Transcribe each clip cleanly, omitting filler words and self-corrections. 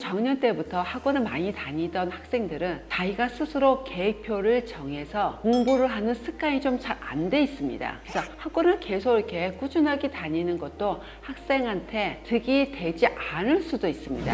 저학년 때부터 학원을 많이 다니던 학생들은 자기가 스스로 계획표를 정해서 공부를 하는 습관이 좀 잘 안 돼 있습니다. 그래서 학원을 계속 이렇게 꾸준하게 다니는 것도 학생한테 득이 되지 않을 수도 있습니다.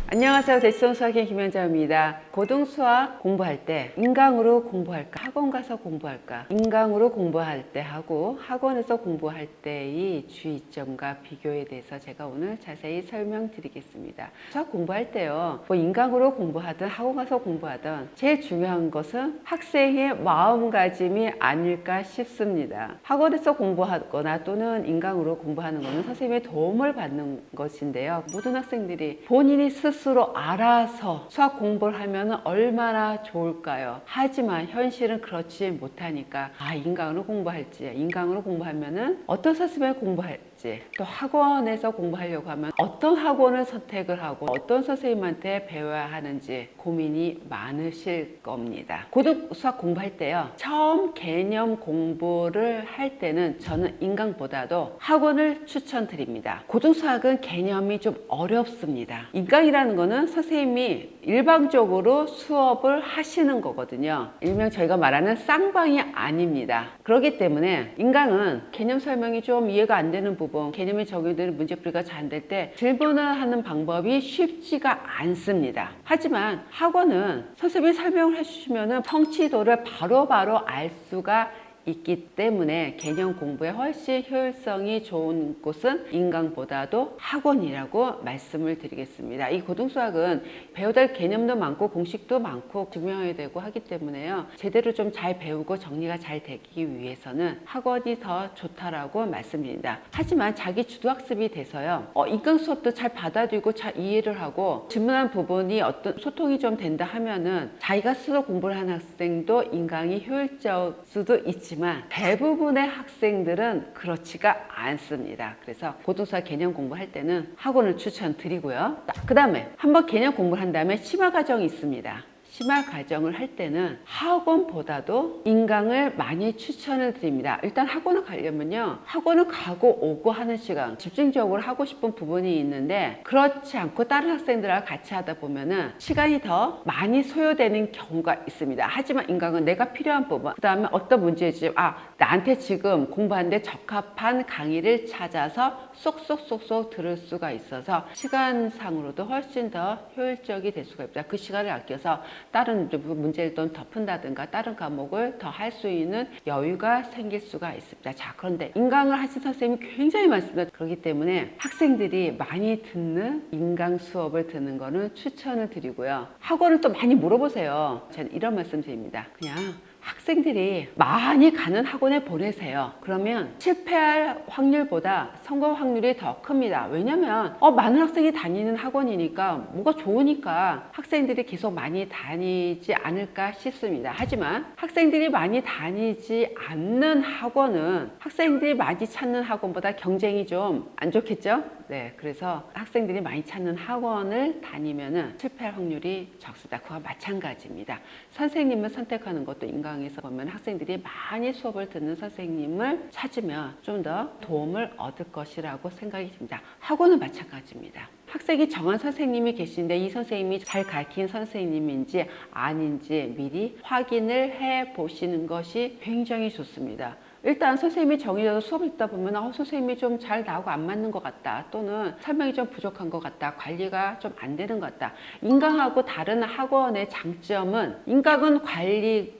안녕하세요. 대치동 수학의 김현자입니다. 고등수학 공부할 때 인강으로 공부할까? 학원 가서 공부할까? 인강으로 공부할 때 하고 학원에서 공부할 때의 주의점과 비교에 대해서 제가 오늘 자세히 설명드리겠습니다. 수학 공부할 때요. 뭐 인강으로 공부하든 학원 가서 공부하든 제일 중요한 것은 학생의 마음가짐이 아닐까 싶습니다. 학원에서 공부하거나 또는 인강으로 공부하는 것은 선생님의 도움을 받는 것인데요. 모든 학생들이 본인이 스스로 알아서 수학 공부를 하면 얼마나 좋을까요? 하지만 현실은 그렇지 못하니까 인강으로 공부할지, 인강으로 공부하면은 어떤 선생님을 공부할지, 또 학원에서 공부하려고 하면 어떤 학원을 선택을 하고 어떤 선생님한테 배워야 하는지 고민이 많으실 겁니다. 고등 수학 공부할 때요, 처음 개념 공부를 할 때는 저는 인강보다도 학원을 추천드립니다. 고등 수학은 개념이 좀 어렵습니다. 인강이라는 거는 선생님이 일방적으로 수업을 하시는 거거든요. 일명 저희가 말하는 쌍방이 아닙니다. 그렇기 때문에 인강은 개념 설명이 좀 이해가 안 되는 부분, 개념이 적용되는 문제풀이가 잘 안 될 때 질문을 하는 방법이 쉽지가 않습니다. 하지만 학원은 선생님이 설명을 해주시면 성취도를 바로바로 알 수가 있기 때문에 개념 공부에 훨씬 효율성이 좋은 곳은 인강보다도 학원이라고 말씀을 드리겠습니다. 이 고등수학은 배워야 할 개념도 많고 공식도 많고 증명해야 되고 하기 때문에요. 제대로 좀 잘 배우고 정리가 잘 되기 위해서는 학원이 더 좋다라고 말씀드립니다. 하지만 자기 주도학습이 돼서요. 인강 수업도 잘 받아들이고 잘 이해를 하고 질문한 부분이 어떤 소통이 좀 된다 하면은 자기가 스스로 공부를 하는 학생도 인강이 효율적 수도 있지만 대부분의 학생들은 그렇지가 않습니다. 그래서 고등수학 개념 공부할 때는 학원을 추천드리고요. 그 다음에 한번 개념 공부를 한 다음에 심화 과정이 있습니다. 심화 과정을 할 때는 학원보다도 인강을 많이 추천을 드립니다. 일단 학원을 가려면요, 학원을 가고 오고 하는 시간, 집중적으로 하고 싶은 부분이 있는데 그렇지 않고 다른 학생들하고 같이 하다 보면은 시간이 더 많이 소요되는 경우가 있습니다. 하지만 인강은 내가 필요한 부분, 그 다음에 어떤 문제지, 나한테 지금 공부하는데 적합한 강의를 찾아서 쏙쏙쏙쏙 들을 수가 있어서 시간상으로도 훨씬 더 효율적이 될 수가 있습니다. 그 시간을 아껴서 다른 문제를 또 덮은다든가 다른 과목을 더 할 수 있는 여유가 생길 수가 있습니다. 자, 그런데 인강을 하신 선생님이 굉장히 많습니다. 그렇기 때문에 학생들이 많이 듣는 인강 수업을 듣는 거는 추천을 드리고요. 학원을 또 많이 물어보세요. 저는 이런 말씀 드립니다. 그냥 학생들이 많이 가는 학원에 보내세요. 그러면 실패할 확률보다 성공 확률이 더 큽니다. 왜냐면 많은 학생이 다니는 학원이니까 뭐가 좋으니까 학생들이 계속 많이 다니지 않을까 싶습니다. 하지만 학생들이 많이 다니지 않는 학원은 학생들이 많이 찾는 학원보다 경쟁이 좀 안 좋겠죠? 네, 그래서 학생들이 많이 찾는 학원을 다니면은 실패할 확률이 적습니다. 그와 마찬가지입니다. 선생님을 선택하는 것도 인강에서 보면 학생들이 많이 수업을 듣는 선생님을 찾으면 좀 더 도움을 얻을 것이라고 생각이 듭니다. 학원은 마찬가지입니다. 학생이 정한 선생님이 계신데 이 선생님이 잘 가르친 선생님인지 아닌지 미리 확인을 해 보시는 것이 굉장히 좋습니다. 일단 선생님이 정해져서 수업을 듣다 보면 선생님이 좀 잘 나오고 안 맞는 것 같다, 또는 설명이 좀 부족한 것 같다, 관리가 좀 안 되는 것 같다. 인강하고 다른 학원의 장점은 인강은 관리를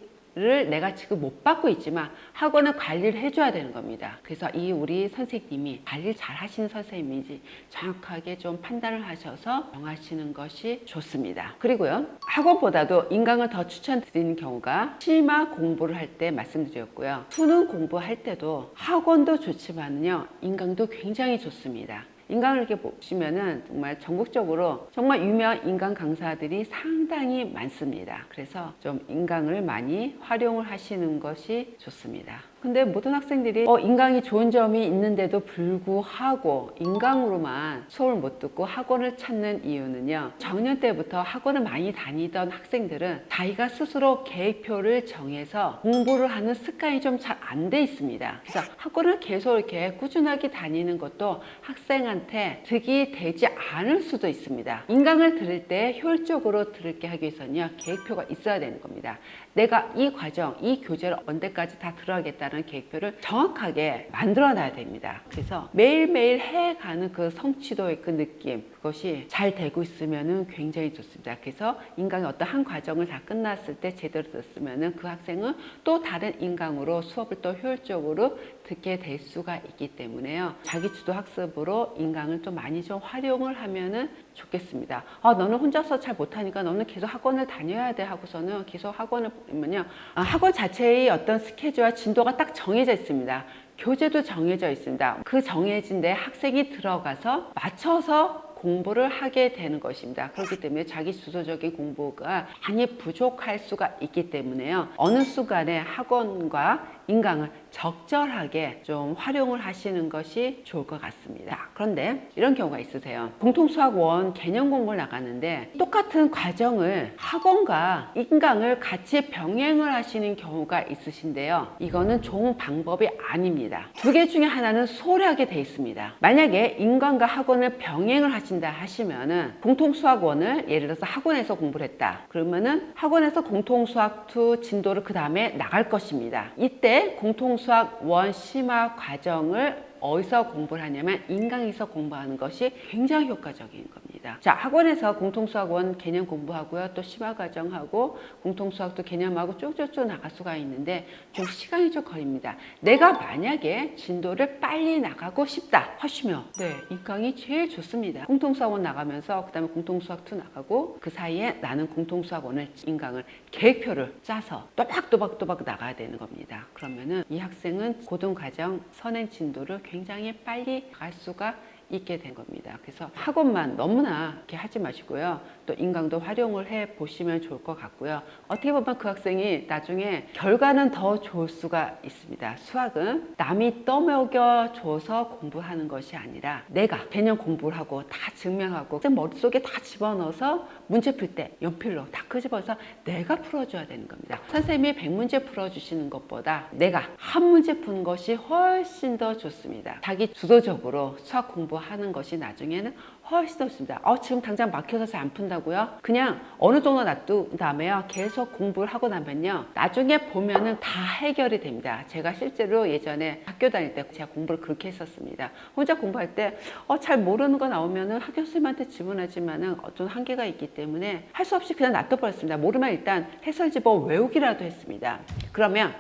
내가 지금 못 받고 있지만 학원은 관리를 해줘야 되는 겁니다. 그래서 우리 선생님이 관리를 잘 하시는 선생님인지 정확하게 좀 판단을 하셔서 정하시는 것이 좋습니다. 그리고요, 학원보다도 인강을 더 추천드리는 경우가 심화 공부를 할 때 말씀드렸고요. 수능 공부할 때도 학원도 좋지만요, 인강도 굉장히 좋습니다. 인강을 이렇게 보시면은 정말 전국적으로 정말 유명한 인강 강사들이 상당히 많습니다. 그래서 좀 인강을 많이 활용을 하시는 것이 좋습니다. 근데 모든 학생들이 인강이 좋은 점이 있는데도 불구하고 인강으로만 수업을 못 듣고 학원을 찾는 이유는요. 작년 때부터 학원을 많이 다니던 학생들은 자기가 스스로 계획표를 정해서 공부를 하는 습관이 좀 잘 안 돼 있습니다. 그래서 학원을 계속 이렇게 꾸준하게 다니는 것도 학생한테 득이 되지 않을 수도 있습니다. 인강을 들을 때 효율적으로 들게 하기 위해서는요. 계획표가 있어야 되는 겁니다. 내가 이 과정, 이 교재를 언제까지 다 들어가겠다는 계획표를 정확하게 만들어 놔야 됩니다. 그래서 매일매일 해가는 그 성취도의 그 느낌, 그것이 잘 되고 있으면 굉장히 좋습니다. 그래서 인강의 어떤 한 과정을 다 끝났을 때 제대로 듣으면 그 학생은 또 다른 인강으로 수업을 또 효율적으로 듣게 될 수가 있기 때문에요. 자기주도 학습으로 인강을 좀 많이 좀 활용을 하면은 좋겠습니다. 너는 혼자서 잘 못하니까 너는 계속 학원을 다녀야 돼 하고서는 계속 학원을 보면요. 학원 자체의 어떤 스케줄과 진도가 딱 정해져 있습니다. 교재도 정해져 있습니다. 그 정해진 데 학생이 들어가서 맞춰서 공부를 하게 되는 것입니다. 그렇기 때문에 자기 주도적인 공부가 많이 부족할 수가 있기 때문에요. 어느 순간에 학원과 인강을 적절하게 좀 활용을 하시는 것이 좋을 것 같습니다. 그런데 이런 경우가 있으세요. 공통수학원 개념 공부를 나갔는데 똑같은 과정을 학원과 인강을 같이 병행을 하시는 경우가 있으신데요. 이거는 좋은 방법이 아닙니다. 두 개 중에 하나는 소홀하게 돼 있습니다. 만약에 인강과 학원을 병행을 하신다 하시면은 공통수학원을 예를 들어서 학원에서 공부를 했다. 그러면은 학원에서 공통수학 2 진도를 그 다음에 나갈 것입니다. 이때 공통수학 1 심화 과정을 어디서 공부를 하냐면 인강에서 공부하는 것이 굉장히 효과적인 겁니다. 자, 학원에서 공통수학원 개념 공부하고요. 또 심화과정하고 공통수학도 개념하고 쭉쭉쭉 나갈 수가 있는데 좀 시간이 좀 걸립니다. 내가 만약에 진도를 빨리 나가고 싶다 하시면 인강이 제일 좋습니다. 공통수학원 나가면서 그 다음에 공통수학 2 나가고 그 사이에 나는 공통수학원을 인강을 계획표를 짜서 또박또박 나가야 되는 겁니다. 그러면은 이 학생은 고등과정 선행 진도를 굉장히 빨리 갈 수가 있게 된 겁니다. 그래서 학원만 너무나 이렇게 하지 마시고요. 또 인강도 활용을 해 보시면 좋을 것 같고요. 어떻게 보면 그 학생이 나중에 결과는 더 좋을 수가 있습니다. 수학은 남이 떠먹여 줘서 공부하는 것이 아니라 내가 개념 공부를 하고 다 증명하고 머릿속에 다 집어넣어서 문제 풀 때 연필로 다 끄집어서 내가 풀어줘야 되는 겁니다. 선생님이 100문제 풀어주시는 것보다 내가 한 문제 푸는 것이 훨씬 더 좋습니다. 자기 주도적으로 수학 공부하는 것이 나중에는 훨씬 더 좋습니다. 지금 당장 막혀서 잘 안 푼다고요? 그냥 어느 정도 놔둔 다음에요. 계속 공부를 하고 나면요. 나중에 보면은 다 해결이 됩니다. 제가 실제로 예전에 학교 다닐 때 제가 공부를 그렇게 했었습니다. 혼자 공부할 때 잘 모르는 거 나오면은 학교 선생님한테 질문하지만은 어떤 한계가 있기 때문에 할 수 없이 그냥 놔둬버렸습니다. 모르면 일단 해설 집어 외우기라도 했습니다. 그러면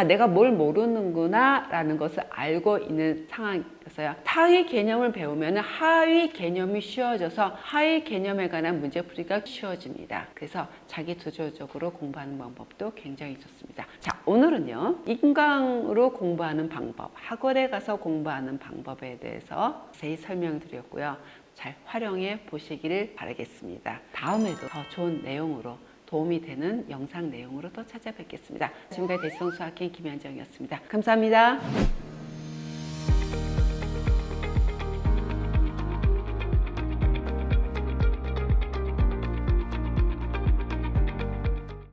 내가 뭘 모르는구나 라는 것을 알고 있는 상황이었어요. 상위 개념을 배우면 하위 개념이 쉬워져서 하위 개념에 관한 문제풀이가 쉬워집니다. 그래서 자기 주도적으로 공부하는 방법도 굉장히 좋습니다. 자, 오늘은요 인강으로 공부하는 방법, 학원에 가서 공부하는 방법에 대해서 자세히 설명드렸고요. 잘 활용해 보시기를 바라겠습니다. 다음에도 더 좋은 내용으로 도움이 되는 영상 내용으로 또 찾아뵙겠습니다. 지금까지 대치동 수학행 김현정이었습니다. 감사합니다.